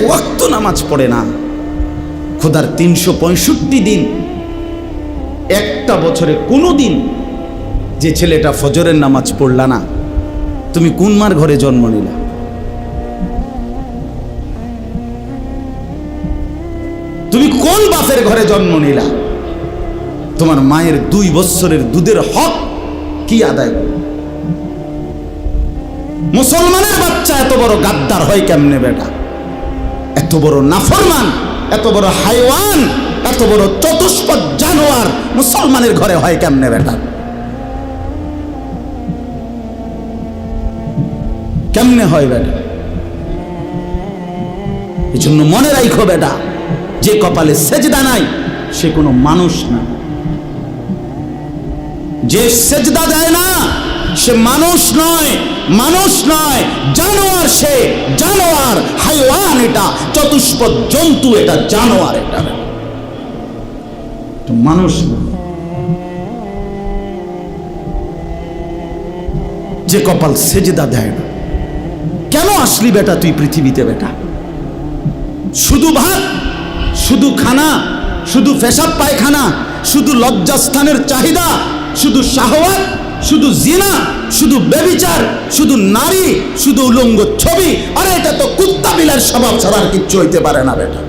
ওয়াক্ত নামাজ পড়ে না, খোদার 365 দিন, একটা বছরে কোনো দিন যে ছেলেটা ফজরের নামাজ পড়লা না, তুমি কোন মার ঘরে জন্ম নিলা? তুমি কোন বাপের ঘরে জন্ম নিলা? তোমার মায়ের 2 বছরের দুধের হক কি আদায় করো? মুসলমানের বাচ্চা এত বড় গাদ্দার হয় কেমনে বেটা? এত বড় নাফরমান, এত বড় হাইওয়ান, এত বড় চতুষ্পদ জানোয়ার মুসলমানের ঘরে হয় কেমনে বেটা? কেমনে হয় বেটা? এই জন্য মনে রাখো বেটা, যে কপালে সেজদা নাই সে কোনো মানুষ না। যে সেজদা দেয় না সে মানুষ নয়, মানুষ নয়, জানোয়ার। সে জানোয়ার, হাইওয়ান, এটা চতুষ্পদ জন্তু, এটা জানোয়ার, এটা মানুষ না। যে কপাল সেজদা দেয় না। কেন আসলি বেটা তুই পৃথিবীতে বেটা? শুধু ভাত, শুধু খানা, শুধু পেশাব পায়খানা, শুধু লজ্জাস্থানের চাহিদা, শুধু শাহওয়াত, শুধু জিনা, শুধু ব্যভিচার, শুধু নারী, শুধু উলঙ্গ ছবি। আরে এটা তো কুত্তা বিলার স্বভাব ছাড়া আর কিচ্ছু হইতে পারে না বেটা।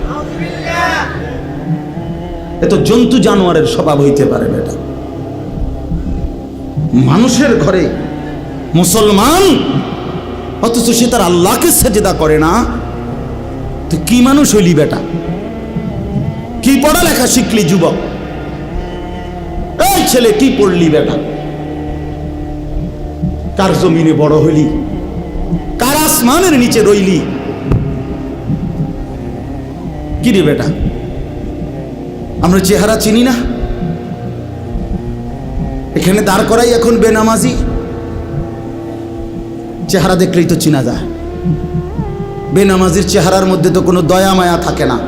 এত জন্তু জানোয়ারের স্বভাব হইতে পারে বেটা? মানুষের ঘরে মুসলমান, অথচ সে তার আল্লাহকে সেজদা করে না। তুই কি মানুষ হইলি বেটা? কি পড়ালেখা শিখলি যুবক? এই ছেলে কি পড়লি বেটা? কার জমিনে বড় হইলি? কার আসমানের নিচে রইলি? কি রে বেটা? আমরা চেহারা চিনি না? এখানে দাঁড় করাই এখন বেনামাজি। চেহারা দেখলেই তো চিনা যায়। বেনামাজির চেহারার মধ্যে তো কোনো দয়া মায়া থাকে না।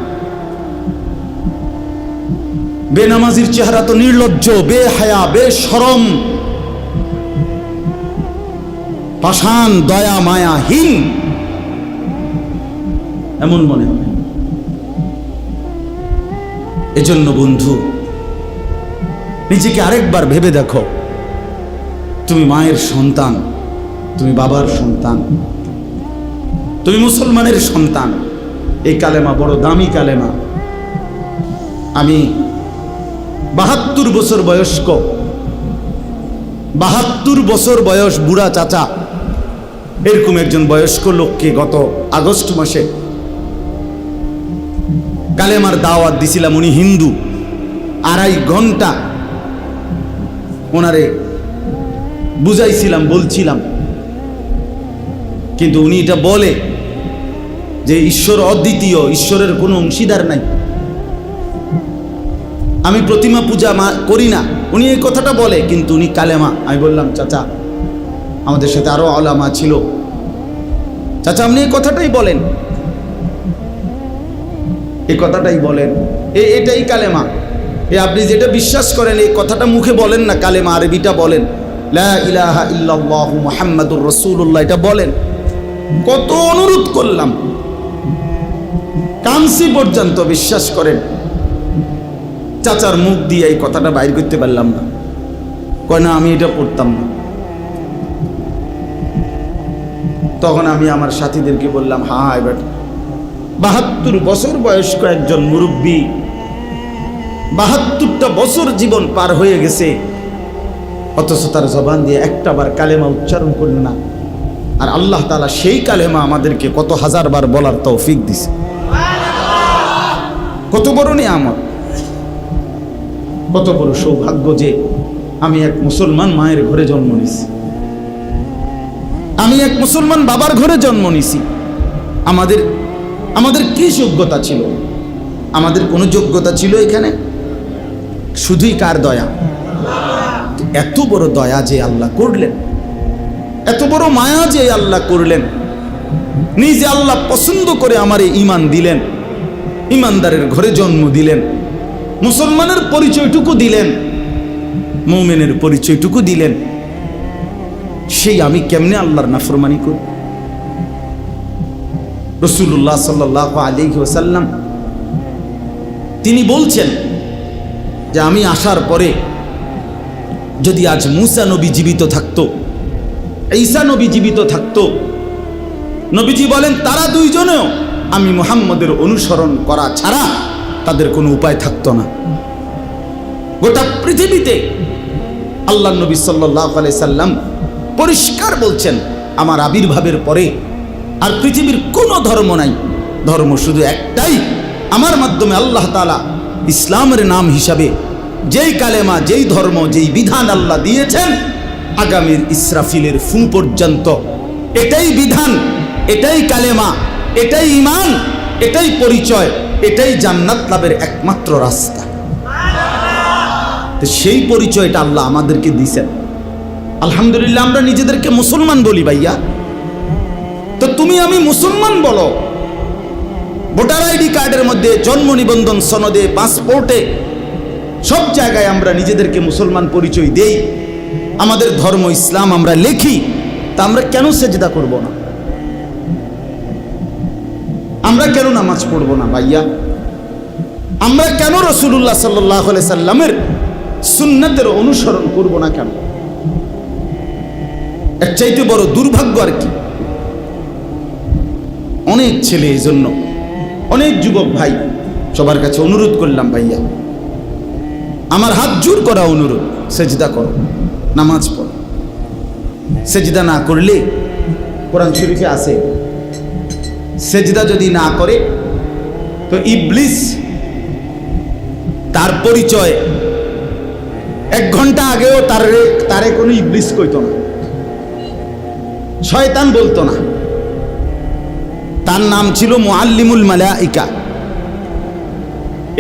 বেনামাজির চেহারা তো নির্লজ্জ, বেহায়া, বেশরম, পাষাণ, দয়া মায়াহীন, এমন মনে হয়। এজন্য বন্ধু, নিজেকে আরেকবার ভেবে দেখো। তুমি মায়ের সন্তান, তুমি বাবার সন্তান, তুমি মুসলমানের সন্তান। এই কালেমা বড় দামি কালেমা। আমি 72 বছর বয়স্ক, 72 বছর বয়স বুড়া চাচা, এরকম একজন বয়স্ক লোককে গত আগস্ট মাসে কালেমার দাওয়াত দিছিলাম। উনি হিন্দু। 2.5 ঘন্টা ওনারে বুঝাইছিলাম, বলছিলাম, কিন্তু উনি এটা বলে যে ঈশ্বর অদ্বিতীয়, ঈশ্বরের কোনো অংশীদার নাই। আমি প্রতিমা পূজা করি না, উনি এই কথাটা বলে, কিন্তু উনি কালেমা। আমি বললাম, চাচা, আমাদের সাথে আরো আলেমা ছিল, চাচা আপনি এই কথাটাই বলেন, এই কথাটাই বলেন, এটাই কালেমা। আপনি যেটা বিশ্বাস করেন এই কথাটা মুখে বলেন না, কালেমা আরবিটা বলেন, লা ইলাহা ইল্লাল্লাহু মুহাম্মাদুর রাসূলুল্লাহ, এটা বলেন। কত অনুরোধ করলাম, কামসি পর্যন্ত, বিশ্বাস করেন চাচার মুখ দিয়ে এই কথাটা বাইর করতে পারলাম না। কয় না, আমি এটা পড়তাম না। তখন আমি আমার সাথীদেরকে বললাম, হ্যাঁ এবার 72 বছর বয়স্ক একজন মুরব্বী, 72টা বছর জীবন পার হয়ে গেছে, অথচ তার জবান দিয়ে একটাবার কালেমা উচ্চারণ করল না। আর আল্লাহ তাআলা সেই কালেমা আমাদেরকে কত হাজারবার বলার তৌফিক দিছে। কত বড় নিয়ামত, কত বড় সৌভাগ্য যে আমি এক মুসলমান মায়ের ঘরে জন্ম নিছি, আমি এক মুসলমান বাবার ঘরে জন্ম নিছি। আমাদের কি যোগ্যতা ছিল? আমাদের কোনো যোগ্যতা ছিল এখানে? শুধুই কার দয়া? এত বড় দয়া যে আল্লাহ করলেন, এত বড় মায়া যে আল্লাহ করলেন, নিজে আল্লাহ পছন্দ করে আমারে ঈমান দিলেন, ঈমানদারের ঘরে জন্ম দিলেন, মুসলমানের পরিচয়টুকু দিলেন, মুমিনের পরিচয়টুকু দিলেন। সেই আমি কেমনে আল্লাহর নাফরমানি করি? রাসূলুল্লাহ সাল্লাল্লাহু আলাইহি ওয়াসাল্লাম তিনি বলছেন যে আমি আসার পরে যদি আজ মূসা নবী জীবিত থাকতো, ঈসা নবী জীবিত থাকতো, নবীজি বলেন তারা দুইজনেও আমি মুহাম্মদের অনুসরণ করা ছাড়া তাদের কোনো উপায় থাকতো না। গোটা পৃথিবীতে আল্লাহ নবী সাল্লাল্লাহু আলাইহি সাল্লাম পরিষ্কার বলছেন আমার আবির্ভাবের পরে আর পৃথিবীর কোনো ধর্ম নাই, ধর্ম শুধু একটাই, আমার মাধ্যমে আল্লাহ তাআলা ইসলামের নাম হিসাবে যেই কালেমা, যেই ধর্ম, যেই বিধান আল্লাহ দিয়েছেন আগামীর ইসরাফিলের ফু পর্যন্ত এটাই বিধান, এটাই কালেমা, এটাই ঈমান, এটাই পরিচয়, এটাই জান্নাত লাভের একমাত্র রাস্তা। তো সেই পরিচয়টা আল্লাহ আমাদেরকে দিয়েছেন। আলহামদুলিল্লাহ আমরা নিজেদেরকে মুসলমান বলি ভাইয়া, তো তুমি আমি মুসলমান বলো, ভোটার আইডি কার্ডের মধ্যে, জন্ম নিবন্ধন সনদে, পাসপোর্টে, সব জায়গায় আমরা নিজেদেরকে মুসলমান পরিচয় দেই, আমাদের ধর্ম ইসলাম আমরা লেখি, তা আমরা কেন সেজদা করব না? আমরা কেন নামাজ পড়ব না ভাইয়া? আমরা কেন রাসূলুল্লাহ সাল্লাল্লাহু আলাইহি সাল্লামের সুন্নাতের অনুসরণ করব না কেন? এর চাইতে বড় দুর্ভাগ্য আর কি? অনেক ছেলে, এই জন্য অনেক যুবক ভাই সবার কাছে অনুরোধ করলাম ভাইয়া, আমার হাত জোর করা অনুরোধ, সেজদা করো, নামাজ পড়ো। সেজদা না করলে কোরআন শরীফে আছে সেজদা যদি না করে তো ইবলিস তার পরিচয় 1 ঘন্টা আগেও তারে কোনো ইবলিস কইতো না, শয়তান বলতো না, তার নাম ছিল মুআল্লিমুল মালাইকা।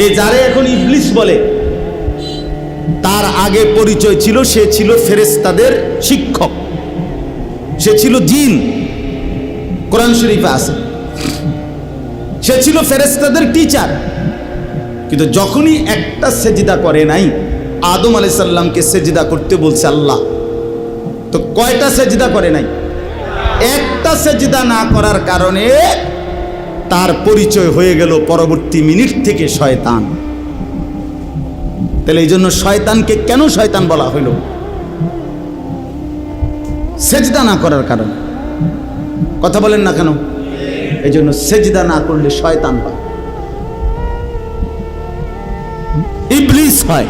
এই যারে এখন ইবলিস বলে তার আগে পরিচয় ছিল সে ছিল ফেরেশতাদের শিক্ষক, সে ছিল জিন, কোরআন শরীফে আছে, সে ছিল ফেরেশতাদের টিচার। কিন্তু যখনই একটা সেজদা করে নাই, আদম আলাইহিস সালামকে সেজদা করতে বলছে আল্লাহ, তো কয়টা সেজদা করে নাই? একটা সেজদা না করার কারণে তার পরিচয় হয়ে গেল পরবর্তী মিনিট থেকে শয়তান। তাহলে এই জন্য শয়তানকে কেন শয়তান বলা হইল? সেজদা না করার কারণে। কথা বলেন না কেন? এই জন্য সেজদা না করলে শয়তান হয়, ইবলিস হয়,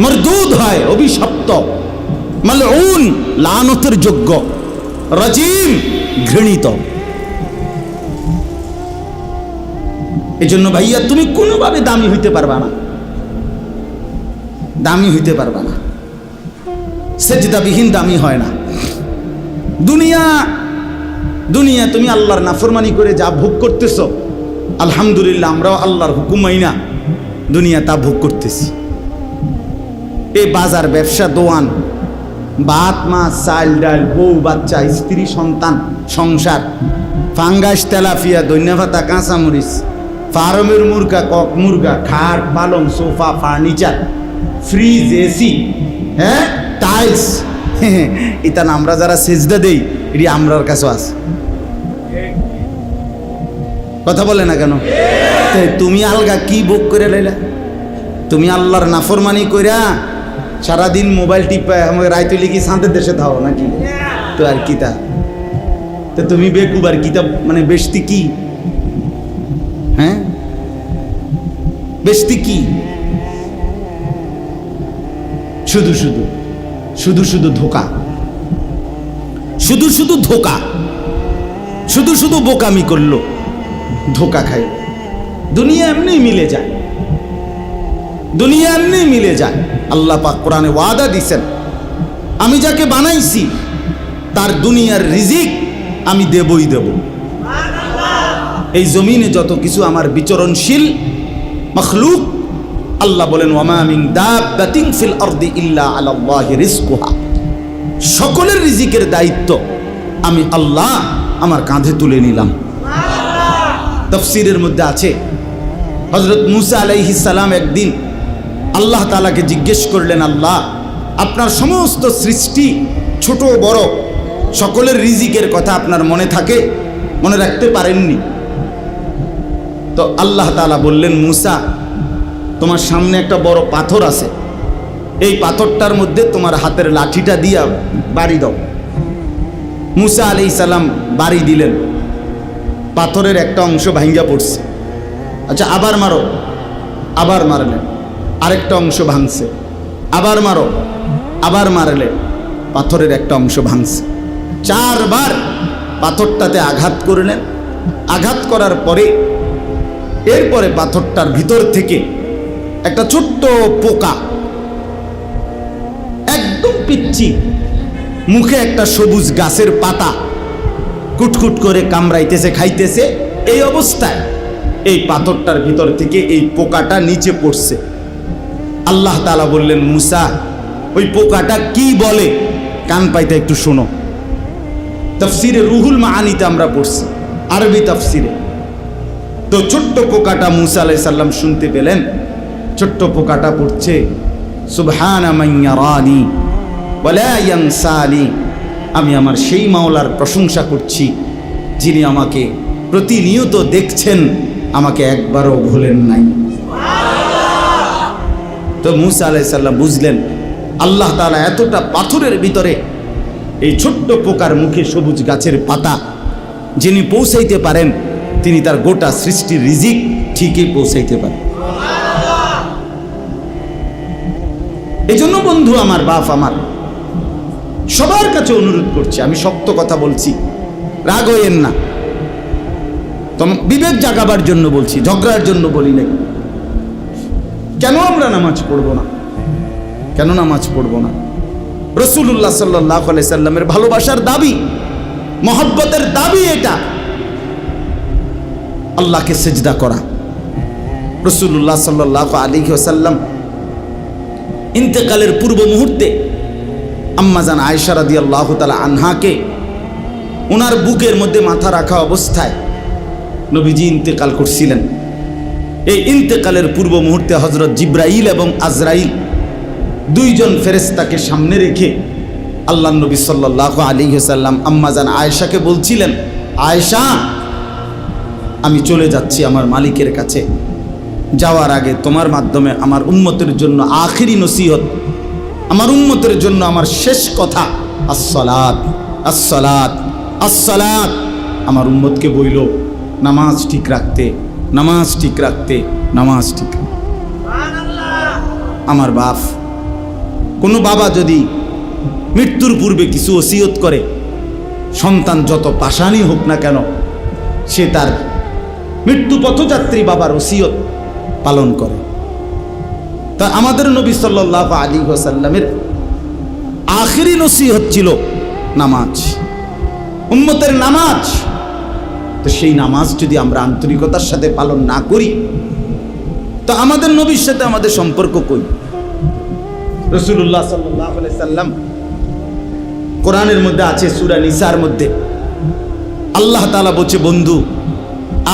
মরদুদ হয়, অভিশপ্ত, মালউন, লানতের যোগ্য, রাজিম, ঘৃণিত। এই জন্য ভাইয়া তুমি কোনোভাবে দামি হইতে পারবা না, দামি হইতে পারবা না। সেজদাবিহীন দামি হয় না। দুনিয়া তুমি আল্লাহর নাফরমানি করে যা ভোগ করতেছ, আলহামদুলিল্লাহ আমরাও আল্লাহর হুকুম মাইনা দুনিয়া তা ভোগ করতেছি। এই বাজার, ব্যবসা, দোয়ান, ভাত, মাছ, চাল, ডাল, বউ, বাচ্চা, স্ত্রী, সন্তান, সংসার, ফাঙ্গাস, তেলাপিয়া, ধন্যভাতা, কাঁচামরিচ, ফার্মের মুরগা, কক মুরগা, খাট, পালং, সোফা, ফার্নিচার, ফ্রিজ, এসি, হ্যাঁ, টাইলস, এটা আমরা যারা সেজদা দেই এটি আমরার কাছে আছে। কথা বলে না কেন? তুমি আলগা কি ভোগ করে লাইলা? তুমি আল্লাহর নাফরমানি কইরা সারাদিন মোবাইল টিপা আমাকে রাইতে লিখি শান্তের দেশে থাও নাকি? তো আর কি তা? তো তুমি বেকুব আর কিতাব মানে বেশতি কি? হ্যাঁ, বেশতি কি? শুধু শুধু ধোকা, শুধু ধোকা, শুধু বোকামি করলো, ধোকা খাই। দুনিয়া এমনি মিলে যায়, দুনিয়া এমনি মিলে যায়। আল্লাহ পাক কোরআনে ওয়াদা দিছেন, আমি যাকে বানাইছি তার দুনিয়ার রিজিক আমি দেবই দেব। এই জমিনে যত কিছু আমার বিচরণশীল মখলুক, আল্লাহ বলেন ওয়ামা মিন দাব্বাতিন ফিল আরদি ইল্লা আলাল্লাহি রিজকুহা, সকলের রিজিকের দায়িত্ব আমি আল্লাহ আমার কাঁধে তুলে নিলাম। তাফসীরের মধ্যে আছে হযরত মূসা আলাইহিস সালাম একদিন আল্লাহ তাআলাকে জিজ্ঞেস করলেন, আল্লাহ আপনার সমস্ত সৃষ্টি ছোট বড় সকলের রিজিকের কথা আপনার মনে থাকে, মনে রাখতে পারেননি। তো আল্লাহ তাআলা বললেন, মুসা তোমার সামনে একটা বড় পাথর আছে, এই পাথরটার মধ্যে তোমার হাতের লাঠিটা দিয়া বাড়ি দাও। মুসা আলাইহিস সালাম বাড়ি দিলেন, পাথরের একটা অংশ ভাঙ্গা পড়ছে। আচ্ছা আবার মারো, আবার মারলেন, আরেকটা অংশ ভাঙছে, আবার মারো, আবার মারলেন, পাথরের একটা অংশ ভাঙছে। 4 বার পাথরটাতে আঘাত করলেন। আঘাত করার পরে এরপরে পাথরটার ভিতর থেকে একটা ছোট্ট পোকা, একদম পিচ্চি, মুখে একটা সবুজ গাছের পাতা কুটকুট করে কামড়াইতেছে, খাইতেছে। এই অবস্থায় এই পাথরটার ভিতর থেকে এই পোকাটা নিচে পড়ছে। আল্লাহ তাআলা বললেন, মুসা ওই পোকাটা কি বলে কান পাইতে একটু শোনো। তাফসিরে রুহুল মাআনিতে আমরা পড়ছি, আরবি তাফসিরে। তো ছোট্ট পোকাটা মুসা আলাইহিস সালাম শুনতে পেলেন। ছোট্ট পোকাটা পড়ছে, সুবহানা মান ইয়ারানি ওয়া লা ইয়ানসানি। আমি আমার সেই মাওলার প্রশংসা করছি যিনি আমাকে প্রতিনিয়ত দেখছেন, আমাকে একবারও ভুলেন নাই। তো মুসা আলাইহিস সালাম বুঝলেন আল্লাহ তাআলা এতটা পাথরের ভিতরে এই ছোট্ট পোকার মুখে সবুজ গাছের পাতা যিনি পৌঁছাইতে পারেন, তিনি তার গোটা সৃষ্টির রিজিক ঠিকই পৌঁছাইতে পারেন। এই জন্য বন্ধু আমার, বাপ আমার, সবার কাছে অনুরোধ করছি, আমি শক্ত কথা বলছি, রাগ হইয়েন না, বিবেক জাগাবার জন্য বলছি, ঝগড়ার জন্য বলি নাই। কেন আমরা নামাজ পড়বো না? কেন নামাজ পড়বো না? রাসূলুল্লাহ সাল্লাল্লাহু আলাইহি সাল্লামের ভালোবাসার দাবি, মহব্বতের দাবি এটা, আল্লাহকে সিজদা করা। রাসূলুল্লাহ সাল্লাল্লাহু আলাইহি ওয়াসাল্লাম ইন্তেকালের পূর্ব মুহূর্তে আম্মাজান আয়েশা রাদিয়াল্লাহু তাআলা আনহাকে ওনার বুকের মধ্যে মাথা রাখা অবস্থায় নবীজি ইন্তেকাল করছিলেন। এই ইন্তেকালের পূর্ব মুহূর্তে হযরত জিবরাইল এবং আজরাইল দুইজন ফেরেশতাকে সামনে রেখে আল্লাহ নবী সাল্লাল্লাহু আলাইহি ওয়াসাল্লাম আম্মাজান আয়েশাকে বলছিলেন, আয়েশা আমি চলে যাচ্ছি আমার মালিকের কাছে, যাওয়ার আগে তোমার মাধ্যমে আমার উম্মতের জন্য আখিরি নসিহত, আমার উম্মতের জন্য আমার শেষ কথা, আসসালাত আসসালাত আসসালাত। আমার উম্মতকে বইল নামাজ ঠিক রাখতে, নামাজ ঠিক রাখতে, নামাজ ঠিক রাখতে। আমার বাপ, কোনো বাবা যদি মৃত্যুর পূর্বে কিছু ওসিয়ত করে, সন্তান যত পাষাণই হোক না কেন, সে তার মৃত্যু পথযাত্রী বাবার ওসিয়ত পালন করে। তা আমাদের নবী সাল্লাল্লাহু আলাইহি ওয়াসাল্লামের আখিরি নসিহত ছিল নামাজ, উম্মতের নামাজ। তো সেই নামাজ যদি আমরা আন্তরিকতার সাথে পালন না করি, তো আমাদের নবীর সাথে আমাদের সম্পর্ক কই? রাসূলুল্লাহ সাল্লাল্লাহু আলাইহি সাল্লাম কোরআনের মধ্যে আছে, সূরা নিসার মধ্যে আল্লাহ তাআলা বলছে, বন্ধু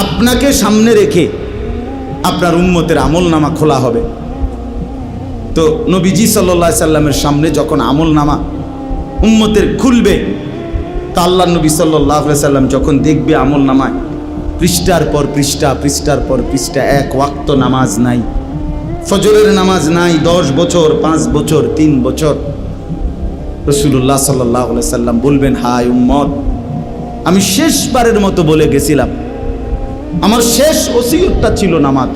আপনাকে সামনে রেখে আপনার উম্মতের আমলনামা খোলা হবে। তো নবীজি সাল্লাল্লাহু আলাইহি সাল্লামের সামনে যখন আমলনামা উম্মতের খুলবে, তা আল্লাহ নবী সাল্লাল্লাহু আলাইহি সাল্লাম যখন দেখবে আমলনামায় পৃষ্ঠার পর পৃষ্ঠা, পৃষ্ঠার পর পৃষ্ঠা, এক ওয়াক্ত নামাজ নাই, ফজরের নামাজ নাই, 10 বছর, 5 বছর, 3 বছর, রাসূলুল্লাহ সাল্লাল্লাহু আলাইহি সাল্লাম বলবেন, হায় উম্মত, আমি শেষবারের মতো বলে গেছিলাম, আমার শেষ ওসিয়তটা ছিল নামাজ।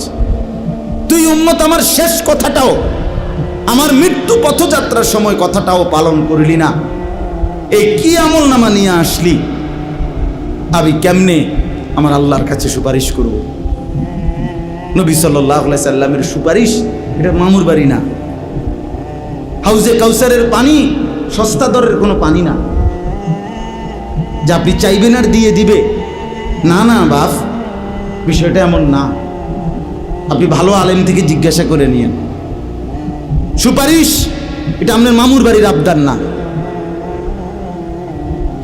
তুই উম্মত আমার শেষ কথাটাও, আমার মৃত্যু পথযাত্রার সময় কথাটাও পালন করলি না। এই কি আমলনামা নিয়ে আসলি? আমি কেমনে আমার আল্লাহর কাছে সুপারিশ করব? নবী সাল্লাল্লাহু আলাইহি সাল্লামের সুপারিশ এটা মামুর বাড়ি না, হাউজে কাউসারের পানি সস্তা দরের কোনো পানি না যে আপনি চাইবেন আর দিয়ে দিবে। না না বাপ, বিষয়টা এমন না। আপনি ভালো আলেম থেকে জিজ্ঞাসা করে নিয়েন। সুপারিশ এটা আপনার মামুর বাড়ির আবদার না।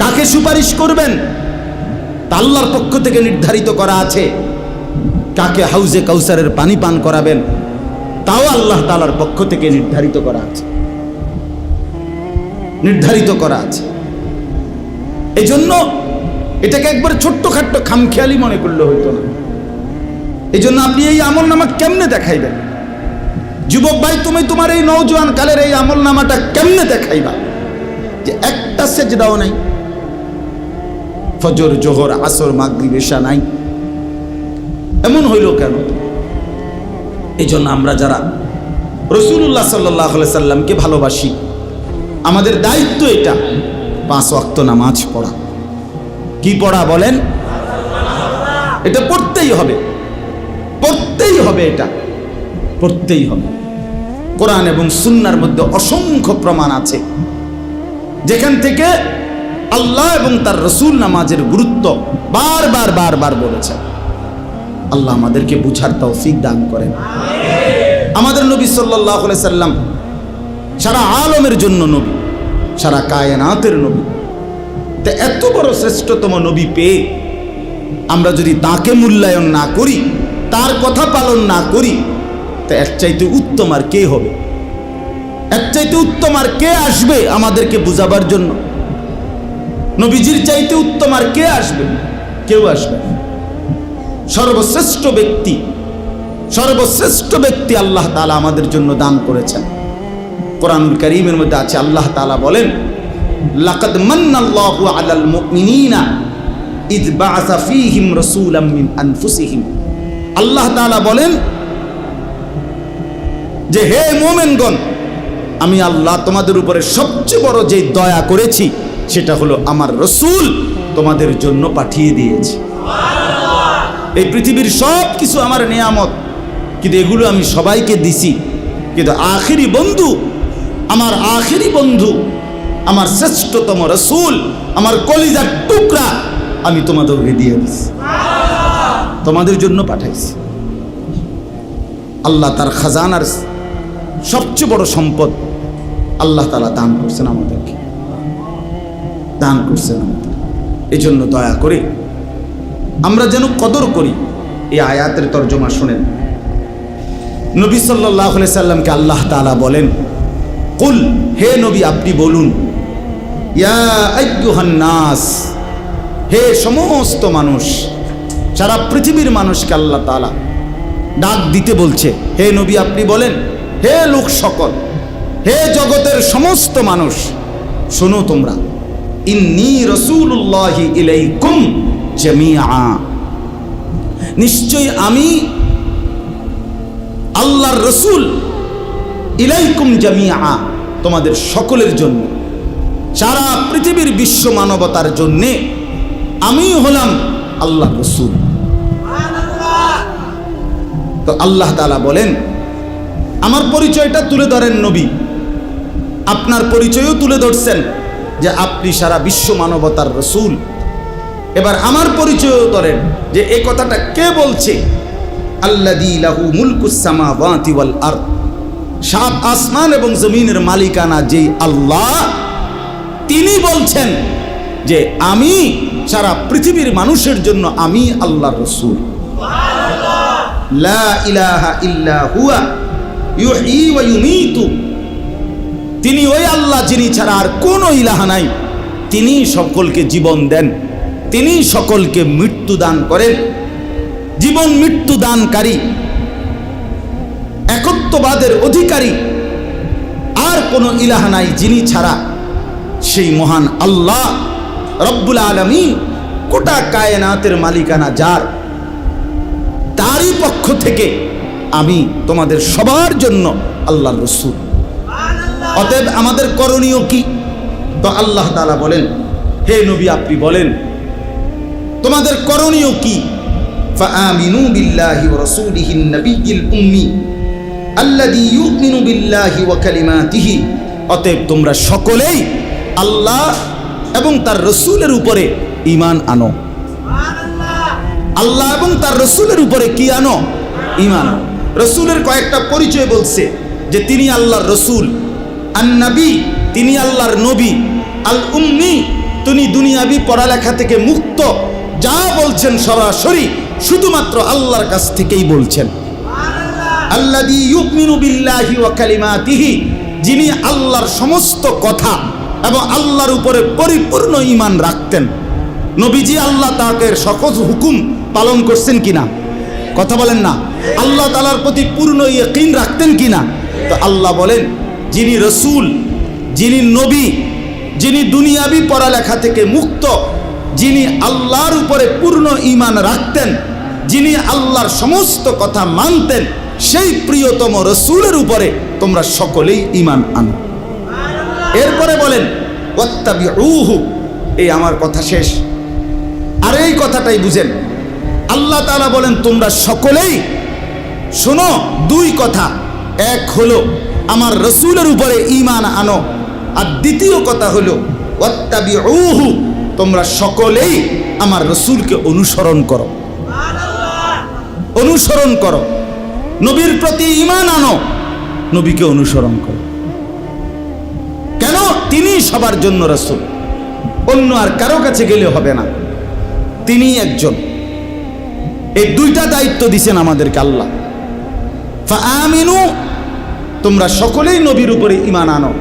কাকে সুপারিশ করবেন তা আল্লাহর পক্ষ থেকে নির্ধারিত করা আছে। কাকে হাউজে কাউসারের পানি পান করাবেন তাও আল্লাহ তাআলার পক্ষ থেকে নির্ধারিত করা আছে, নির্ধারিত করা আছে। এই জন্য এটাকে একবার ছোট্টখাট্ট খামখেয়ালি মনে করলে হইতো না। এই জন্য আপনি এই আমল নামা কেমনে দেখাইবেন? যুবক ভাই, তুমি তোমার এই নওজোয়ান কালের এই আমল নামাটা কেমনে দেখাইবা যে একটা সেজদাও নাই, ফজর জোহর আসর মাগরিব এশা নাই? এমন হইল কেন? এই জন্য আমরা যারা রাসূলুল্লাহ সাল্লাল্লাহু আলাইহি সাল্লামকে ভালোবাসি, আমাদের দায়িত্ব এটা 5 ওয়াক্ত নামাজ পড়া। কি পড়া বলেন? এটা পড়তেই হবে, পড়তেই হবে, এটা পড়তেই হবে। কোরআন এবং সুন্নাহর মধ্যে অসংখ্য প্রমাণ আছে যেখান থেকে আল্লাহ এবং তার রাসূল নামাজের গুরুত্ব বারবার বারবার বলেছেন। আল্লাহ আমাদেরকে বুঝার তৌফিক দান করেন। আমাদের নবী সাল্লাল্লাহু আলাইহি সাল্লাম সারা আলমের জন্য নবী, সারা কায়নাতের নবী। তা এত বড় শ্রেষ্ঠতম নবী পেয়ে আমরা যদি তাকে মূল্যায়ন না করি, তার কথা পালন না করি, তা এর চাইতে উত্তম আর কে হবে? এর চাইতে উত্তম আর কে আসবে আমাদেরকে বুঝাবার জন্য? নবীজির চাইতে উত্তম আর কে আসবে? কেউ আসবে না। সর্বশ্রেষ্ঠ ব্যক্তি, সর্বশ্রেষ্ঠ ব্যক্তি আল্লাহ তাআলা আমাদের জন্য দান করেছেন। কোরআনুল কারীমের মধ্যে আছে, আল্লাহ তাআলা বলেন, লাকাদ মান্নাল্লাহু আলাল মুমিনিনা ইয বাআসা ফীহিম রাসূলাম মিন আনফুসিহিম। আল্লাহ তাআলা বলেন যে হে মুমিনগণ, আমি আল্লাহ তোমাদের উপরে সবচেয়ে বড় যে দয়া করেছি সেটা হলো আমার রাসূল তোমাদের জন্য পাঠিয়ে দিয়েছি। এই পৃথিবীর সব কিছু আমার নিয়ামত, কিন্তু এগুলো আমি সবাইকে দিছি, কিন্তু আখিরি বন্ধু, আমার আখিরি বন্ধু, আমার শ্রেষ্ঠতম রাসূল, আমার কলিজার টুকরা আমি তোমাদেরকে দিয়ে দিছি, তোমাদের জন্য পাঠাইছি। আল্লাহ তার খাজানার সবচেয়ে বড় সম্পদ আল্লাহ তাআলা দান করছেন আমাদেরকে, দান করছেন আমাদের। এই জন্য দয়া করে আমরা যেন কদর করি। এই আয়াতের তরজমা শুনেন। নবী সাল্লাল্লাহু আলাইহি সাল্লামকে আল্লাহ তাআলা বলেন, কুল, হে নবী আপনি বলুন, ইয়া আইয়ুহান নাস, হে সমস্ত মানুষ, সারা পৃথিবীর মানুষকে আল্লাহ তাআলা ডাক দিতে বলছে। হে নবী আপনি বলেন, হে লোক সকল, হে জগতের সমস্ত মানুষ, শোনো তোমরা, ইন্নী রাসূলুল্লাহি ইলাইকুম জামিআ, নিশ্চয় আমি আল্লাহর রাসূল, ইলাইকুম জামিআ, তোমাদের সকলের জন্য, সারা পৃথিবীর বিশ্ব মানবতার জন্যে আমি হলাম আল্লাহর রাসূল। তো আল্লাহ তাআলা বলেন, আমার পরিচয়টা তুলে ধরেন নবী, আপনার পরিচয়ও তুলে ধরছেন যে আপনি সারা বিশ্ব মানবতার রাসূল। এবার আমার পরিচয়ও ধরেন যে এই কথাটা কে বলছে। আল্লাযী লাহু মুলকুস সামাওয়াতি ওয়াল আরদ, সাত আসমান এবং জমিনের মালিকানা যেই আল্লাহ, তিনি বলছেন যে আমি সারা পৃথিবীর মানুষের জন্য আমি আল্লাহর রাসূল। লা ইলাহা ইল্লা হুয়া ইউহয়ী ওয়া ইউমীতু, তিনি ওই আল্লাহ যিনি ছাড়া আর কোনো ইলাহা নাই, তিনি সকলকে জীবন দেন, তিনি সকলকে মৃত্যু দান করেন। জীবন মৃত্যু দানকারী, একত্ববাদের অধিকারী আর কোনো ইলাহা নাই যিনি ছাড়া। সেই মহান আল্লাহ রব্বুল আলামিন, গোটা কায়নাতের মালিকানা যার, তারই পক্ষ থেকে আমি তোমাদের সবার জন্য আল্লাহর রাসূল। অতএব আমাদের করণীয় কি? তো আল্লাহ তাআলা বলেন, হে নবী আপনি বলেন তোমাদের করণীয় কি? ফাআমিনু বিল্লাহি ওয়া রাসূলিহিন নাবিয়্যিল উম্মি আল্লাযী ইউমিনু বিল্লাহি ওয়া কালিমাতিহি, অতএব তোমরা সকলেই আল্লাহ এবং তার রাসূলের উপরে ঈমান আনো। আল্লাহ এবং তার রাসূলের উপরে কি আনো? ঈমান। রাসূলের কয়েকটা পরিচয় বলছে যে তিনি আল্লাহর রাসূল, আন-নবী তিনি আল্লাহর নবী, আল উম্মি তিনি দুনিয়াবি পড়ালেখা থেকে মুক্ত, যা বলছেন সরাসরি শুধুমাত্র আল্লাহর কাছ থেকেই বলছেন। আল্লাযী ইউমিনু বিল্লাহি ওয়া কালিমাতিহি, যিনি আল্লাহর সমস্ত কথা এবং আল্লাহর উপরে পরিপূর্ণ ঈমান রাখতেন। নবীজি আল্লাহ তাআলার সকল হুকুম পালন করছেন কিনা? কথা বলেন না। আল্লাহ তাআলার প্রতি পূর্ণ ইয়াকিন রাখতেন কিনা? তো আল্লাহ বলেন, যিনি রসূল, যিনি নবী, যিনি দুনিয়াবি পড়ালেখা থেকে মুক্ত, যিনি আল্লাহর উপরে পূর্ণ ঈমান রাখতেন, যিনি আল্লাহর সমস্ত কথা মানতেন, সেই প্রিয়তম রসূলের উপরে তোমরা সকলেই ঈমান আনো। এরপরে বলেন ওয়াত্তাবিউহু, এই আমার কথা শেষ। আর এই কথাটাই বুঝেন, আল্লাহ তাআলা বলেন তোমরা সকলেই শোনো। দুই কথা, এক হলো আমার রসূলের উপরে ঈমান আনো, আর দ্বিতীয় কথা হলো ওয়াত্তাবিউহু, তোমরা সকলেই আমার রসূলকে অনুসরণ করো। অনুসরণ করো, নবীর প্রতি ঈমান আনো, নবীকে অনুসরণ করো। কেন? তিনি সবার জন্য রসূল, অন্য আর কারো কাছে গেলে হবে না, তিনি একজন। এই দুইটা দায়িত্ব দিয়েছেন আমাদেরকে আল্লাহ। ফাআমিনু, তোমরা সকলেই নবীর উপরে ঈমান আনো।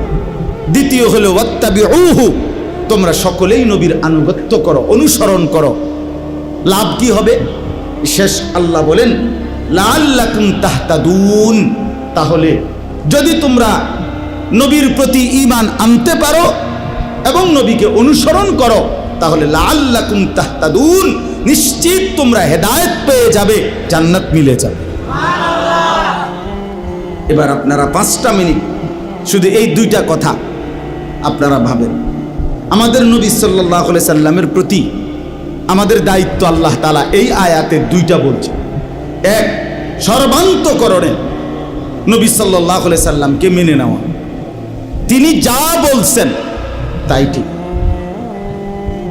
দ্বিতীয় হলো ওয়াত্তাবিউহু, তোমরা সকলেই নবীর আনুগত্য করো, অনুসরণ করো। লাভ কি হবে? শেষ আল্লাহ বলেন লাআল্লাকুম তাহতাদুন, তাহলে যদি তোমরা নবীর প্রতি ঈমান আনতে পারো এবং নবীকে অনুসরণ করো, তাহলে লাআল্লাকুম তাহতাদুন, নিশ্চিত তোমরা হেদায়েত পেয়ে যাবে, জান্নাত মিলে যাবে। এবার আপনারা 5টা মিনিট শুধু এই দুইটা কথা আপনারা ভাবেন। আমাদের নবী সাল্লাল্লাহু আলাইহি সাল্লামের প্রতি আমাদের দায়িত্ব আল্লাহ তাআলা এই আয়াতে দুইটা বলছে। এক, সর্বান্তকরণে নবী সাল্লাল্লাহু আলাইহি সাল্লামকে মেনে নেওয়া, তিনি যা বলছেন তাই ঠিক।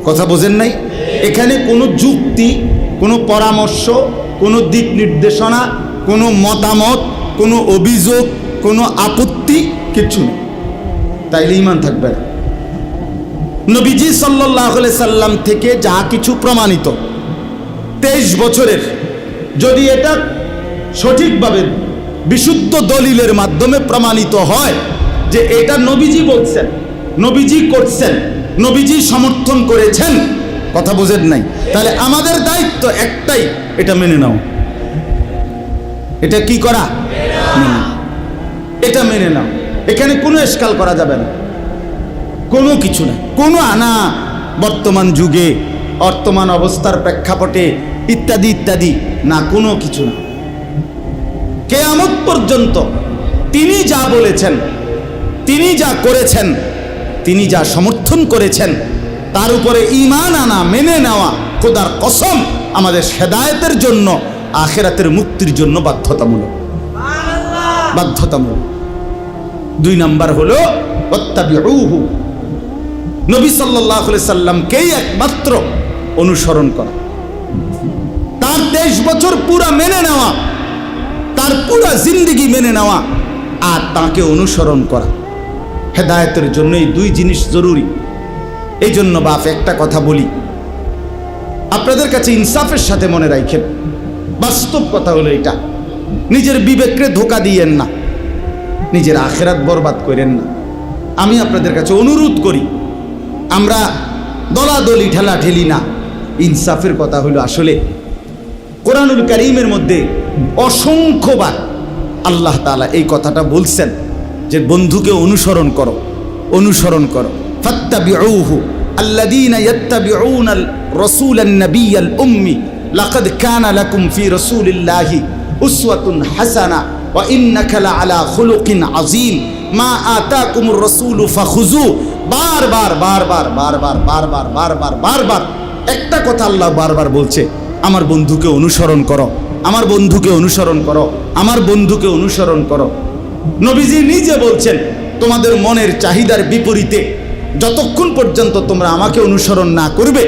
কথা বোঝেন নাই? এখানে কোনো যুক্তি, কোনো পরামর্শ, কোনো দিক নির্দেশনা, কোনো মতামত, কোনো অভিযোগ, কোনো আপত্তি কিচ্ছু নেই, তাইলে ঈমান থাকবে না। নবীজি সাল্লাল্লাহু আলাইহি সাল্লাম থেকে যা কিছু প্রমাণিত 23 বছরের, যদি এটা সঠিকভাবে বিশুদ্ধ দলিলের মাধ্যমে প্রমাণিত হয় যে এটা নবীজি বলছেন, নবীজি করছেন, নবীজি সমর্থন করেছেন, কথা বোঝেন নাই, তাহলে আমাদের দায়িত্ব একটাই, এটা মেনে নাও। এটা কি করা? এটা মেনে নাও। এখানে কোনো এশকাল করা যাবে না, কোনো কিছু না, কোনো আনা বর্তমান যুগে, বর্তমান অবস্থার প্রেক্ষাপটে ইত্যাদি ইত্যাদি না, কোনো কিছু না। কিয়ামত পর্যন্ত তিনি যা বলেছেন, তিনি যা করেছেন, তিনি যা সমর্থন করেছেন, তার উপরে ঈমান আনা, মেনে নেওয়া খোদার কসম আমাদের হেদায়েতের জন্য, আখিরাতের মুক্তির জন্য বাধ্যতামূলক। বাধ্যতামূলক। 2 নাম্বার হলো ওয়াত্তাবিউহু, নবী সাল্লাল্লাহু আলাইহি সাল্লামকেই একমাত্র অনুসরণ করা, তার 23 বছর পুরা মেনে নেওয়া, তার পুরা জিন্দেগি মেনে নেওয়া, আর তাকে অনুসরণ করা। হেদায়েতের জন্য এই 2 জিনিস জরুরি। এই জন্য বাপ একটা কথা বলি, আপনাদের কাছে ইনসাফের সাথে মনে রাখেন, বাস্তব কথা হলো এটা, নিজের বিবেককে ধোঁকা দিয়েন না, নিজের আখিরাত বরবাদ করেন না। আমি আপনাদের কাছে অনুরোধ করি, আমরা দলাদলি ঠেলা ঠেলি না। ইনসাফের কথা হলো, আসলে কোরআনুল কারীমের মধ্যে অসংখ্যবার আল্লাহ তাআলা এই কথাটা বলছেন যে বন্ধুকে অনুসরণ করো, অনুসরণ করো। ফাত্তাবিউহু আল্লাযীনা ইয়াত্তাবিউনাল রাসূলান নাবিয়্যাল উম্মি লাকাদ কানা লাকুম ফি রাসূলিল্লাহি উসওয়াতুন হাসানা ওয়া ইন্নাকা লাআলা খুলুকিন আযীম মা আতাকুমুর রাসূলু ফাখুযু। বারবার বারবার বারবার বারবার বারবার বারবার একটা কথা আল্লাহ বারবার বলছে, আমার বন্ধুকে অনুসরণ করো, আমার বন্ধুকে অনুসরণ করো, আমার বন্ধুকে অনুসরণ করো। নবীজি নিজে বলছেন, তোমাদের মনের চাহিদার বিপরীতে যতক্ষণ পর্যন্ত তোমরা আমাকে অনুসরণ না করবে,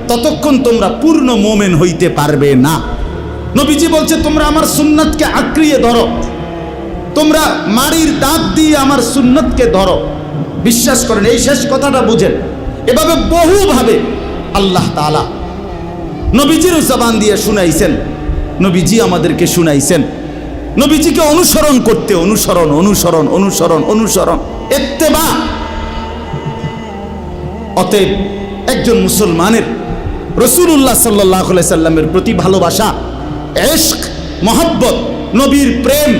ততক্ষণ তোমরা পূর্ণ মুমিন হইতে পারবে না। নবীজি বলছে, তোমরা আমার সুন্নাতকে আঁকড়িয়ে ধরো, তোমরা মাড়ির দাঁত দিয়ে আমার সুন্নতকে ধরো। বিশ্বাস করেন, এই শেষ কথাটা বুঝেন। এভাবে বহুভাবে আল্লাহ তাআলা নবীজির জবান দিয়ে শুনাইছেন, নবীজি আমাদেরকে শুনাইছেন নবীজিকে অনুসরণ করতে। অনুসরণ অনুসরণ অনুসরণ অনুসরণ, ইত্তেবা। অতএব একজন মুসলমানের রাসূলুল্লাহ সাল্লাল্লাহু আলাইহি সাল্লামের প্রতি ভালোবাসা, ইশক, মহব্বত, নবীর প্রেম,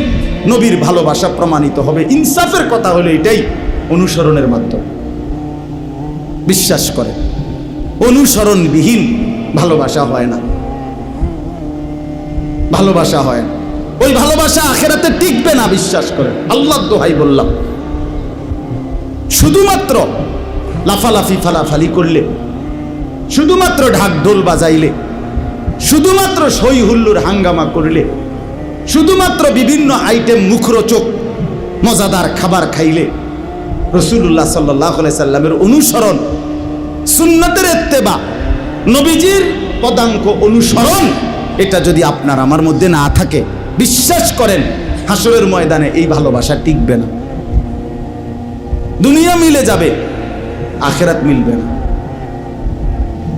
নবীর ভালোবাসা প্রমাণিত হবে। ইনসাফের কথা হলো এটাই, অনুসরণের মাধ্যমে। বিশ্বাস করে অনুসরণবিহীন ভালোবাসা হয় না, ভালোবাসা হয় না। ওই ভালোবাসা আখিরাতে টিকবে না, বিশ্বাস করেন। আল্লাহর দোহাই বললাম, শুধুমাত্র লাফালাফি ফালাফালি করলে, শুধুমাত্র ঢাক ঢোল বাজাইলে, শুধুমাত্র সই হুল্লুর হাঙ্গামা করলে, শুধুমাত্র বিভিন্ন আইটেম মুখরোচক মজাদার খাবার খাইলে রাসূলুল্লাহ সাল্লাল্লাহু আলাইহি সাল্লামের অনুসরণ, সুন্নতের ইত্তেবা, নবীজির পদাঙ্ক অনুসরণ, এটা যদি আপনার আমার মধ্যে না থাকে, বিশ্বাস করেন হাসরের ময়দানে এই ভালোবাসা টিকবে না। দুনিয়া মিলে যাবে, আখিরাত মিলবে না,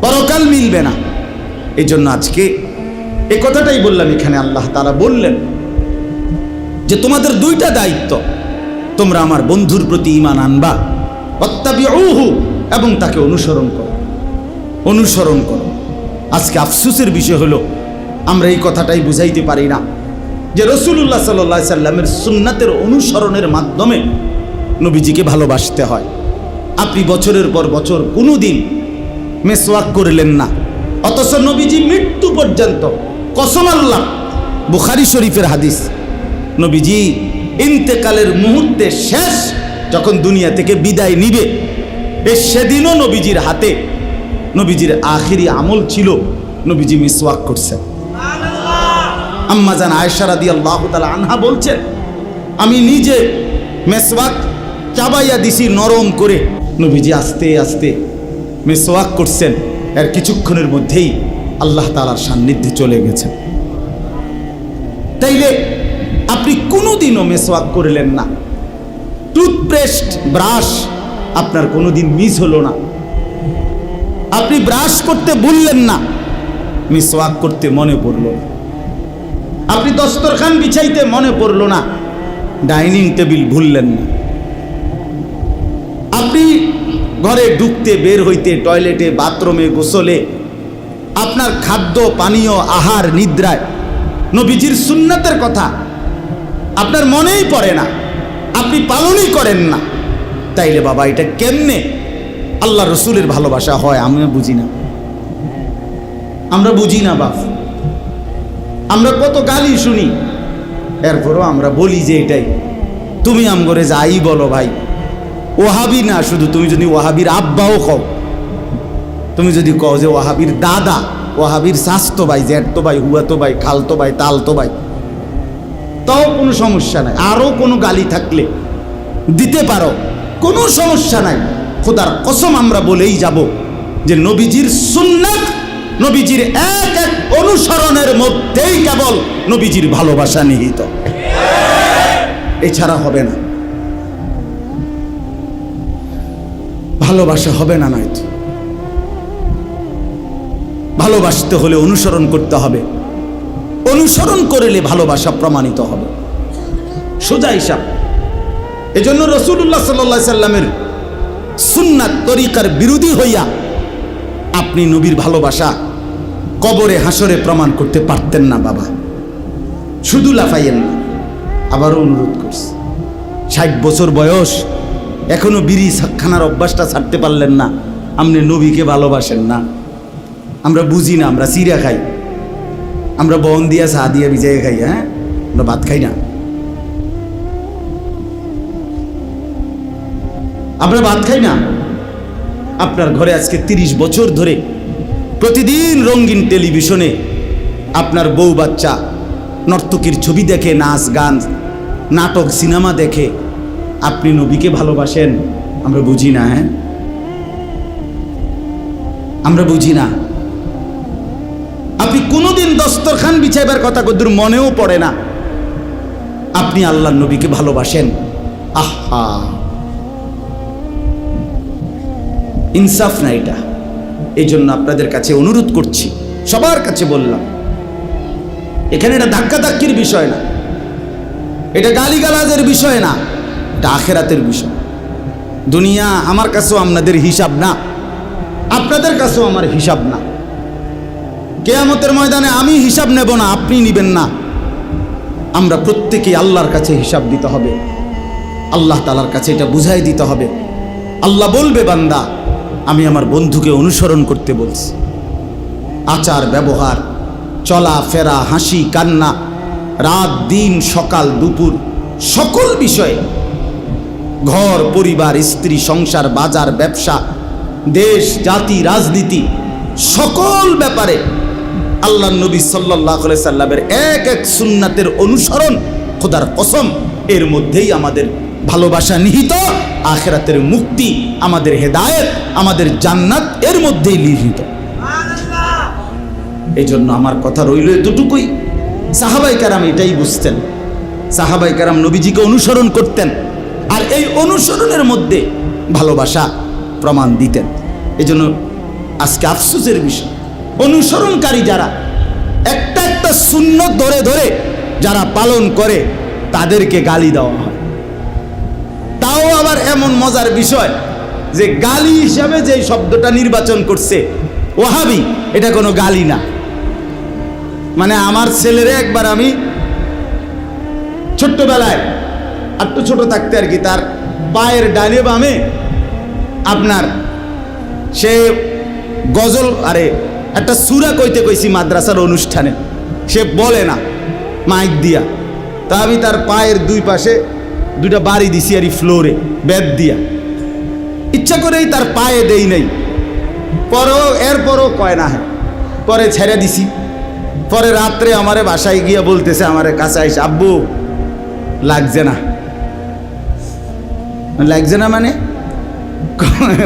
পরকাল মিলবে না। এই জন্য আজকে এই কথাটাই বললাম। এখানে আল্লাহ তাআলা বললেন যে তোমাদের দুইটা দায়িত্ব, তোমরা আমার বন্ধুর প্রতি ঈমান আনবা, ওয়াত্তাবিউহু, এবং তাকে অনুসরণ করো, অনুসরণ করো। আজকে আফসোসের বিষয় হলো আমরা এই কথাটাই বুঝাইতে পারি না যে রাসূলুল্লাহ সাল্লাল্লাহু আলাইহি সাল্লামের সুন্নাতের অনুসরণের মাধ্যমে নবীজিকে ভালোবাসতে হয়। আপনি বছরের পর বছর কোনোদিন মেসওয়াক করলেন না, অথচ নবীজি মৃত্যু পর্যন্ত, কসম আল্লাহ, বুখারী শরীফের হাদিস, নবীজি ইন্তেকালের মুহূর্তে শেষ যখন দুনিয়া থেকে বিদায় নিবে, সেদিনও নবীজির হাতে, নবীজির আখিরি আমল ছিল নবীজি মিসওয়াক করছেন। আম্মা জান আয়েশা রাদিয়াল্লাহু তাআলা আনহা বলছেন, আমি নিজে মিসওয়াক চাবাইয়া দিছি নরম করে। নবীজি আস্তে আস্তে মিসওয়াক করছেন, এর কিছুক্ষণের মধ্যেই আল্লাহ তাআলার সান্নিধ্যে চলে গেছেন। তাইলে আপনি কোনোদিনও মিসওয়াক করলেন না, টুথপেস্ট, ব্রাশ আপনার কোনোদিন মিস হলো না, আপনি ব্রাশ করতে ভুললেন না, মিসওয়াক করতে মনে পড়লো না, আপনি দস্তরখান বিছাইতে মনে পড়লো না, ডাইনিং টেবিল ভুললেন না, আপনি ঘরে ঢুকতে, বের হইতে, টয়লেটে, বাথরুমে, গোসলে, আপনার খাদ্য পানীয়, আহার, নিদ্রায় নবীজির সুন্নাতের কথা আপনার মনেই পড়ে না, আপনি পালনই করেন না। তাইলে বাবা এটা কেমনে আল্লাহ রসুলের ভালোবাসা হয়? আমরা বুঝি না, আমরা বুঝি না বাপ। আমরা কত গালি শুনি, এরপরও আমরা বলি যে এটাই। তুমি আমগরে যাই বলো ভাই, ওয়াহাবি না শুধু, তুমি যদি ওয়াহাবির আব্বাও কও, তুমি যদি কও যে ওয়াহাবির দাদা, ওয়াহাবির শাস্তো ভাই, জ্যাঠতো ভাই, হুয়াতো ভাই, খালতো ভাই, তালতো ভাই, তাও কোনো সমস্যা নাই। আরও কোনো গালি থাকলে দিতে পারো, কোনো সমস্যা নাই। খোদার কসম আমরা বলেই যাব যে নবীজির সুন্নাত, নবীজির এক এক অনুসরণের মধ্যেই কেবল নবীজির ভালোবাসা নিহিত, এছাড়া হবে না, ভালোবাসা হবে না। নয়, ভালোবাসতে হলে অনুসরণ করতে হবে, অনুসরণ করলে ভালোবাসা প্রমাণিত হবে, সোজা হিসাব। এজন্য রাসূলুল্লাহ সাল্লাল্লাহু আলাইহি সাল্লামের সুন্নাত তরিকার বিরোধী হইয়া আপনি নবীর ভালোবাসা কবরে হাসরে প্রমাণ করতে পারতেন না বাবা। শুধু লাফাইয়েন না, আবারও অনুরোধ করছি, 60 বছর বয়স, এখনো বিড়ি খানার অভ্যাসটা ছাড়তে পারলেন না, আপনি নবীকে ভালোবাসেন না। আমরা বুঝি না, আমরা চিড়া খাই, আমরা বন দিয়া চা দিয়া ভিজাই খাই, হ্যাঁ, আমরা ভাত খাই না, আমরা ভাত খাই না। আপনার ঘরে আজকে 30 বছর ধরে প্রতিদিন রঙিন টেলিভিশনে আপনার বউ বাচ্চা নর্তকীর ছবি দেখে, নাচ গান, নাটক, সিনেমা দেখে, আপনি নবীকে ভালোবাসেন? আমরা বুঝি না, হ্যাঁ, আমরা বুঝি না। আপনি কোনোদিন দস্তরখান বিছাইবার কথা কদ্দুর মনেও পড়ে না, আপনি আল্লাহর নবীকে ভালোবাসেন? আহা, ইনসাফ না এটা। এই জন্য আপনাদের কাছে অনুরোধ করছি, সবার কাছে বললাম, এখানে এটা ধাক্কাধাক্কির বিষয় না, এটা গালিগালাজের বিষয় না, এটা আখেরাতের বিষয়। দুনিয়া আমার কাছেও আপনাদের হিসাব না, আপনাদের কাছেও আমার হিসাব না। কিয়ামতের ময়দানে আমি হিসাব নেব না, আপনি নেবেন না। আমরা প্রত্যেকেই আল্লাহর কাছে হিসাব দিতে হবে, আল্লাহ তাআলার কাছে এটা বুঝাই দিতে হবে। আল্লাহ বলবে, বান্দা আমি আমার বন্ধুকে অনুসরণ করতে বলছি। আচার ব্যবহার, চলা ফেরা, হাসি কান্না, রাত দিন সকাল দুপুর, সকল বিষয়ে, ঘর পরিবার স্ত্রী সংসার বাজার ব্যবসা দেশ জাতি রাজনীতি সকল ব্যাপারে আল্লাহ নবী সাল্লাল্লাহু আলাইহি সাল্লামের এক এক সুন্নাতের অনুসরণ, খোদার কসম এর মধ্যেই আমাদের ভালোবাসা নিহিত, আখিরাতের মুক্তি, আমাদের হেদায়েত, আমাদের জান্নাত এর মধ্যেই নিহিত। এই জন্য আমার কথা রইল এতটুকুই। সাহাবায়ে কেরাম এটাই বুঝতেন, সাহাবায়ে কেরাম নবীজিকে অনুসরণ করতেন, আর এই অনুসরণের মধ্যে ভালোবাসা প্রমাণ দিতেন। এই জন্য আজকে আফসোসের বিষয়, অনুসরণকারী যারা একটা একটা সুন্নত ধরে ধরে যারা পালন করে তাদেরকে গালি দেওয়া হয়। তাও আবার এমন মজার বিষয় যে গালি হিসাবে যে শব্দটা নির্বাচন করছে ওয়াহাবি, এটা কোনো গালি না। মানে আমার ছেলেরে একবার আমি ছোট্টবেলায়, একটু ছোট থাকতে আর কি, তার পায়ের ডানে বামে আপনার সে গজল, আরে একটা সূরা কইতে কইছি মাদ্রাসার অনুষ্ঠানে, সে বলে না মাইক দিয়া, তা আমি তার পায়ের দুই পাশে দুইটা বাড়ি দিছি আর ফ্লোরে বেদ দিয়া, ইচ্ছা করেই তার পায়ে দেই নাই। এরপরও কয় না, হ্যাঁ পরে ছেড়ে দিছি। পরে রাত্রে আমারে বাসায় গিয়া বলতেছে, আমারে কাছে আইসে, আব্বু লাগছে না। লাগছে না মানে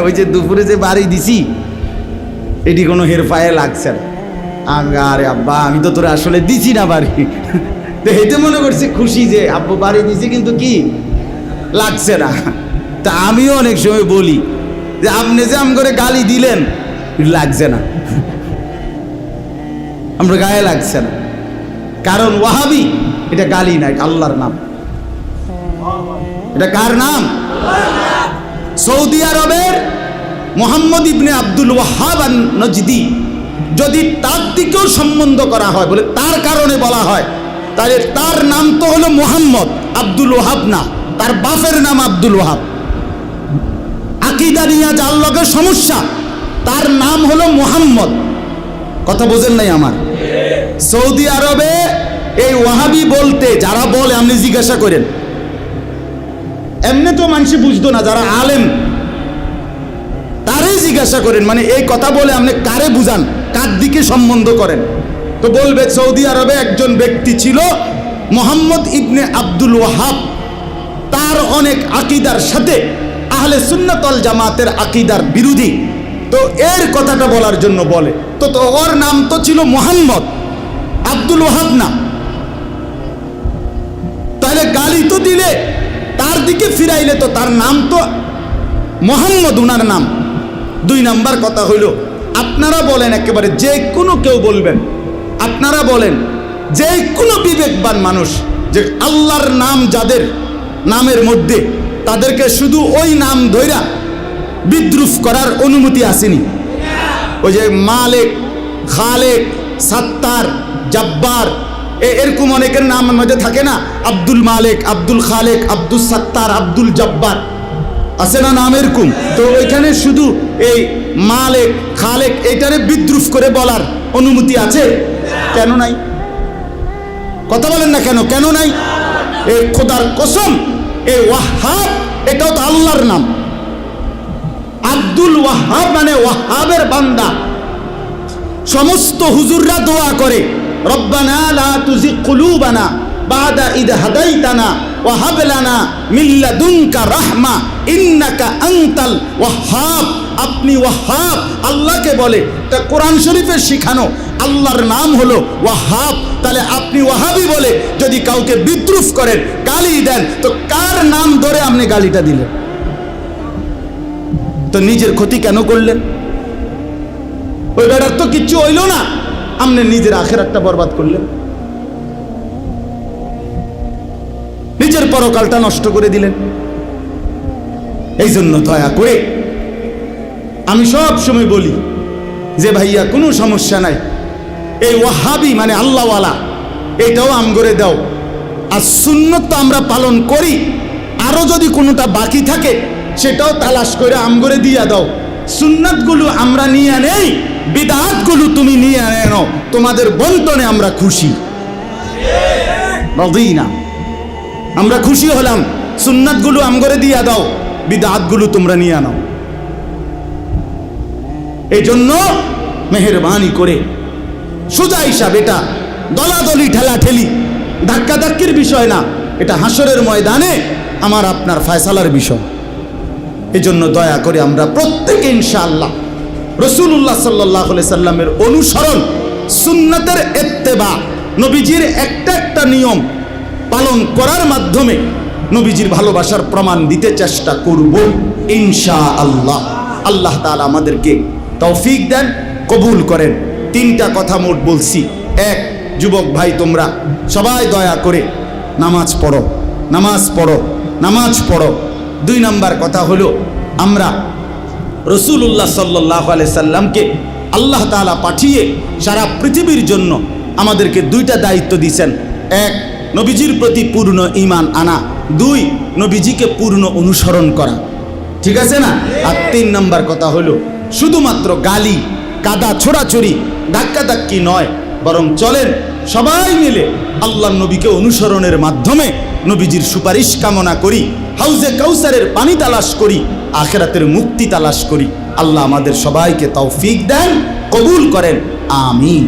ওই যে দুপুরে যে বাড়ি দিছি এটি কোনো হের পায়ে লাগছে না। আরে আব্বা আমি তো তোরা আসলে দিছি না বাড়ি, তো এতে মনে করছি খুশি যে আব্বু বাড়ি দিছি কিন্তু কি লাগছে না। তা আমিও অনেক সময় বলি যে আপনি যে আম করে গালি দিলেন লাগছে না, আমরা গায়ে লাগছে না, কারণ ওয়াহাবি এটা গালি না, এটা আল্লাহর নাম। এটা কার নাম? সৌদি আরবের মোহাম্মদ ইবনে আব্দুল ওয়াহাব আন-নজদি, যদি তার দিকেও সম্বন্ধ করা হয়, বলে তার কারণে বলা হয়, তাহলে তার নাম তো হলো মোহাম্মদ, আব্দুল ওয়াহাব না, তার বাপের নাম আব্দুল ওয়াহাব। আকীদা নিয়ে যার লগে সমস্যা, তার নাম হলো মোহাম্মদ। কথা বোঝেন নাই আমার? সৌদি আরবে এই ওয়াহাবি বলতে যারা বলে, আপনি জিজ্ঞাসা করেন, এমনি তো মানুষ বুঝতো না, যারা আলেম তারাই জিজ্ঞাসা করেন, মানে এই কথা বলে আপনি কারে বুঝান, কার দিকে সম্বন্ধ করেন, তো বলবে সৌদি আরবে একজন ব্যক্তি ছিল মোহাম্মদ ইবনে আব্দুল ওয়াহাব, তার অনেক আকীদার সাথে আহলে সুন্নাত ওয়াল জামাতের আকীদার বিরোধী, তো এর কথাটা বলার জন্য বলে। তো ওর নাম তো ছিল মোহাম্মদ, আব্দুল ওয়াহাব না। তাহলে গালি তো দিলে, তার দিকে ফিরাইলে তো তার নাম তো মোহাম্মদ, উনার নাম। দুই নাম্বার কথা হইল, আপনারা বলেন, একেবারে যে কোনো কেউ বলবেন, আপনারা বলেন যে কোনো বিবেকবান মানুষ যে আল্লাহর নাম যাদের নামের মধ্যে, তাদেরকে শুধু ওই নাম ধইরা বিদ্রুপ করার অনুমতি আসেনি? ওই যে মালিক, খালেক, সাত্তার, জব্বার, এরকম অনেকের নামের মধ্যে থাকে না, আব্দুল মালিক, আব্দুল খালেক, আব্দুল সাত্তার, আব্দুল জব্বার, আছে না নাম এরকম? তো ওইখানে শুধু এই মালিক খালেক এইটারে বিদ্রুপ করে বলার অনুমতি আছে? কেন নাই? কথা বলেন না কেন? কেন নাই? এই খোদার কসম, এই ওয়াহাব এটাও তো আল্লাহর নাম। আব্দুল ওয়াহাব মানে ওয়াহাবের বান্দা। সমস্ত হুজুররা দোয়া করে, রব্বানা লা তুজিগ কুলুবানা বাদা ইদ হাদাইতানা ওয়া হাব লানা মিন লাদুনকা রাহমা ইন্নাকা আনতাল ওয়াহাব। আপনি ওয়াহাব আল্লাহকে বলে, তা কোরআন শরীফে শিখানো আল্লাহর নাম হলো ওয়াহাব। তাহলে আপনি ওয়াহাবি বলে যদি কাউকে বিদ্রুপ করেন, গালি দেন, তো কার নাম ধরে আপনি গালিটা দিলেন? তো নিজের ক্ষতি কেন করলেন? ওই বেটার তো কিচ্ছু হইল না, আপনি নিজের আখিরাতটা বরবাদ করলেন, নিজের পরকালটা নষ্ট করে দিলেন। এই জন্য দয়া করে আমি সব সময় বলি যে ভাইয়া কোনো সমস্যা নাই, এই ওয়াহাবি মানে আল্লাহওয়ালা এটাও আমগরে দাও, আর সুন্নত তো আমরা পালন করি, আরো যদি কোনোটা বাকি থাকে সেটাও তালাশ করে আমগরে দিয়া দাও। সুন্নাতগুলো আমরা নিয়ে নেই, বিদআতগুলো তুমি নিয়ে আনো, তোমাদের বন্টনে আমরা খুশি। রাদিনা, আমরা খুশি হলাম। সুন্নাতগুলো আমগরে দিয়া দাও, বিদআতগুলো তোমরা নিয়ে আনো। এই জন্য মেহেরবানি করে সোজা হিসাব, এটা দলাদলি ঠেলাঠেলি ধাক্কাধাক্কির বিষয় না, এটা হাসরের ময়দানে আমার আপনার ফয়সালার বিষয়। এই জন্য দয়া করে আমরা প্রত্যেকে ইনশাআল্লাহ রাসূলুল্লাহ সাল্লাল্লাহু আলাইহি সাল্লামের অনুসরণ, সুন্নাতের ইত্তেবা, নবীজির একটা একটা নিয়ম পালন করার মাধ্যমে নবীজির ভালোবাসার প্রমাণ দিতে চেষ্টা করব ইনশাআল্লাহ। আল্লাহ তাআলা আমাদেরকে তৌফিক দেন, কবুল করেন। তিনটা কথা মোট বলছি। এক, যুবক ভাই তোমরা সবাই দয়া করে নামাজ পড়ো, নামাজ পড়ো, নামাজ পড়ো। 2 নাম্বার কথা হলো, আমরা রাসূলুল্লাহ সাল্লাল্লাহু আলাইহি সাল্লামকে আল্লাহ তাআলা পাঠিয়ে সারা পৃথিবীর জন্য আমাদেরকে 2টা দায়িত্ব দিয়েছেন। 1, নবীজির প্রতি পূর্ণ ঈমান আনা। 2, নবীজিকে পূর্ণ অনুসরণ করা। ঠিক আছে না? আর 3 নাম্বার কথা হলো, শুধুমাত্র গালি কাদা ছোড়াছড়ি ধাক্কাধাক্কি নয়, বরং চলেন সবাই মিলে আল্লাহর নবীকে অনুসরণের মাধ্যমে নবীজির সুপারিশ কামনা করি, হাউজে কাউসারের পানি তালাশ করি, আখিরাতের মুক্তি তালাশ করি। আল্লাহ আমাদের সবাইকে তৌফিক দেন, কবুল করেন, আমিন।